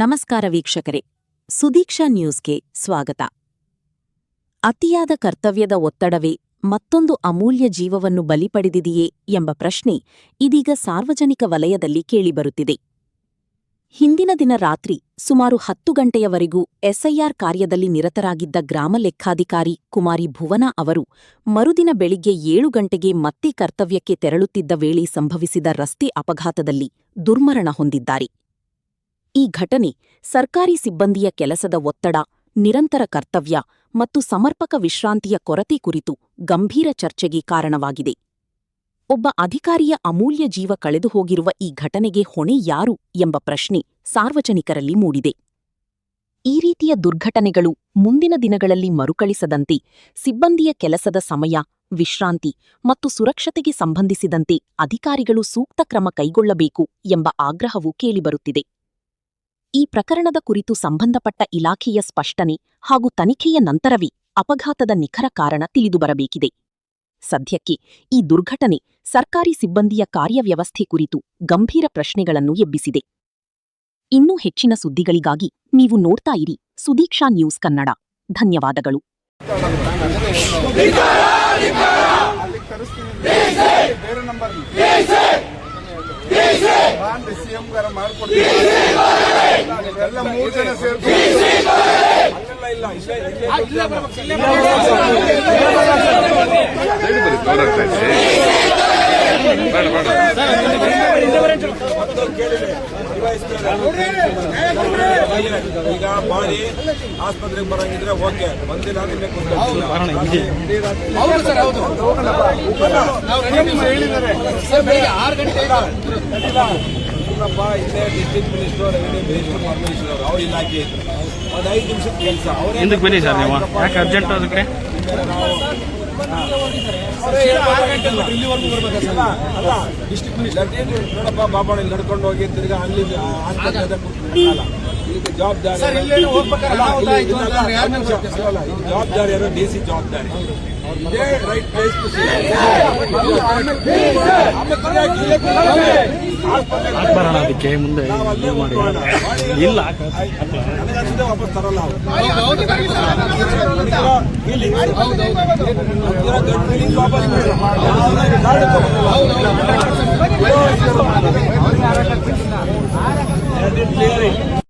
ನಮಸ್ಕಾರ ವೀಕ್ಷಕರೇ, ಸುದೀಕ್ಷಾ ನ್ಯೂಸ್ಗೆ ಸ್ವಾಗತ. ಅತಿಯಾದ ಕರ್ತವ್ಯದ ಒತ್ತಡವೇ ಮತ್ತೊಂದು ಅಮೂಲ್ಯ ಜೀವವನ್ನು ಬಲಿಪಡೆದಿದೆಯೇ ಎಂಬ ಪ್ರಶ್ನೆ ಇದೀಗ ಸಾರ್ವಜನಿಕ ವಲಯದಲ್ಲಿ ಕೇಳಿಬರುತ್ತಿದೆ. ಹಿಂದಿನ ದಿನ ರಾತ್ರಿ ಸುಮಾರು 10 ಗಂಟೆಯವರೆಗೂ ಎಸ್ಐಆರ್ ಕಾರ್ಯದಲ್ಲಿ ನಿರತರಾಗಿದ್ದ ಗ್ರಾಮ ಲೆಕ್ಕಾಧಿಕಾರಿ ಕುಮಾರಿ ಭುವನಾ ಅವರು ಮರುದಿನ ಬೆಳಿಗ್ಗೆ 7 ಗಂಟೆಗೆ ಮತ್ತೆ ಕರ್ತವ್ಯಕ್ಕೆ ತೆರಳುತ್ತಿದ್ದ ವೇಳೆ ಸಂಭವಿಸಿದ ರಸ್ತೆ ಅಪಘಾತದಲ್ಲಿ ದುರ್ಮರಣ ಹೊಂದಿದ್ದಾರೆ. ಈ ಘಟನೆ ಸರ್ಕಾರಿ ಸಿಬ್ಬಂದಿಯ ಕೆಲಸದ ಒತ್ತಡ, ನಿರಂತರ ಕರ್ತವ್ಯ ಮತ್ತು ಸಮರ್ಪಕ ವಿಶ್ರಾಂತಿಯ ಕೊರತೆ ಕುರಿತು ಗಂಭೀರ ಚರ್ಚೆಗೆ ಕಾರಣವಾಗಿದೆ. ಒಬ್ಬ ಅಧಿಕಾರಿಯ ಅಮೂಲ್ಯ ಜೀವ ಕಳೆದುಹೋಗಿರುವ ಈ ಘಟನೆಗೆ ಹೊಣೆ ಯಾರು ಎಂಬ ಪ್ರಶ್ನೆ ಸಾರ್ವಜನಿಕರಲ್ಲಿ ಮೂಡಿದೆ. ಈ ರೀತಿಯ ದುರ್ಘಟನೆಗಳು ಮುಂದಿನ ದಿನಗಳಲ್ಲಿ ಮರುಕಳಿಸದಂತೆ ಸಿಬ್ಬಂದಿಯ ಕೆಲಸದ ಸಮಯ, ವಿಶ್ರಾಂತಿ ಮತ್ತು ಸುರಕ್ಷತೆಗೆ ಸಂಬಂಧಿಸಿದಂತೆ ಅಧಿಕಾರಿಗಳು ಸೂಕ್ತ ಕ್ರಮ ಕೈಗೊಳ್ಳಬೇಕು ಎಂಬ ಆಗ್ರಹವೂ ಕೇಳಿಬರುತ್ತಿದೆ. ಈ ಪ್ರಕರಣದ ಕುರಿತು ಸಂಬಂಧಪಟ್ಟ ಇಲಾಖೆಯ ಸ್ಪಷ್ಟನೆ ಹಾಗೂ ತನಿಖೆಯ ನಂತರವೇ ಅಪಘಾತದ ನಿಖರ ಕಾರಣ ತಿಳಿದುಬರಬೇಕಿದೆ. ಸದ್ಯಕ್ಕೆ ಈ ದುರ್ಘಟನೆ ಸರ್ಕಾರಿ ಸಿಬ್ಬಂದಿಯ ಕಾರ್ಯವ್ಯವಸ್ಥೆ ಕುರಿತು ಗಂಭೀರ ಪ್ರಶ್ನೆಗಳನ್ನು ಎಬ್ಬಿಸಿದೆ. ಇನ್ನೂ ಹೆಚ್ಚಿನ ಸುದ್ದಿಗಳಿಗಾಗಿ ನೀವು ನೋಡ್ತಾ ಇರಿ ಸುದೀಕ್ಷಾ ನ್ಯೂಸ್ ಕನ್ನಡ. ಧನ್ಯವಾದಗಳು. ಈಗ ಬಾಡಿ ಆಸ್ಪತ್ರೆಗೆ ಬರಂಗಿದ್ರೆ ಓಕೆ, ಬಂದಿಲ್ಲ ಇಲ್ಲಪ್ಪ, ಇಲ್ಲೇ ಡಿಸ್ಟ್ರಿಕ್ಟ್ ಮಿನಿಸ್ಟರ್ ಮಿನಿಸ್ಟರ್ ಪರಮೇಶ್ವರ್ ಅವ್ರ ಇಲಾಖೆ ಇದ್ರು. ಒಂದು 5 ನಿಮಿಷದ ಕೆಲಸ ಹಿಂದಕ್ಕೆ ಬನ್ನಿ ಸರ್. ನೀವು ಯಾಕೆ ಅರ್ಜೆಂಟ್ ಅದಕ್ಕೆ ಅಲ್ಲ ಡಿಸ್ಟ್ರಿಕ್ಟ್ ಮಿನಿಸ್ಟರ್ ನೋಡಪ್ಪ, ಬಾಬಾಣ ನಡ್ಕೊಂಡು ಹೋಗಿ ತಿರ್ಗಾ ಅಲ್ಲಿ ಆಸ್ಪತ್ರೆ ಜವಾಬ್ದಾರಿ ಯಾರು DC ಜವಾಬ್ದಾರಿ. ರೈಟ್ ಪ್ಲೇಸ್ ಅದಕ್ಕೆ ಮುಂದೆ ಇಲ್ಲ ವಾಪಸ್ ತರಲ್ಲ. ವಾಪಸ್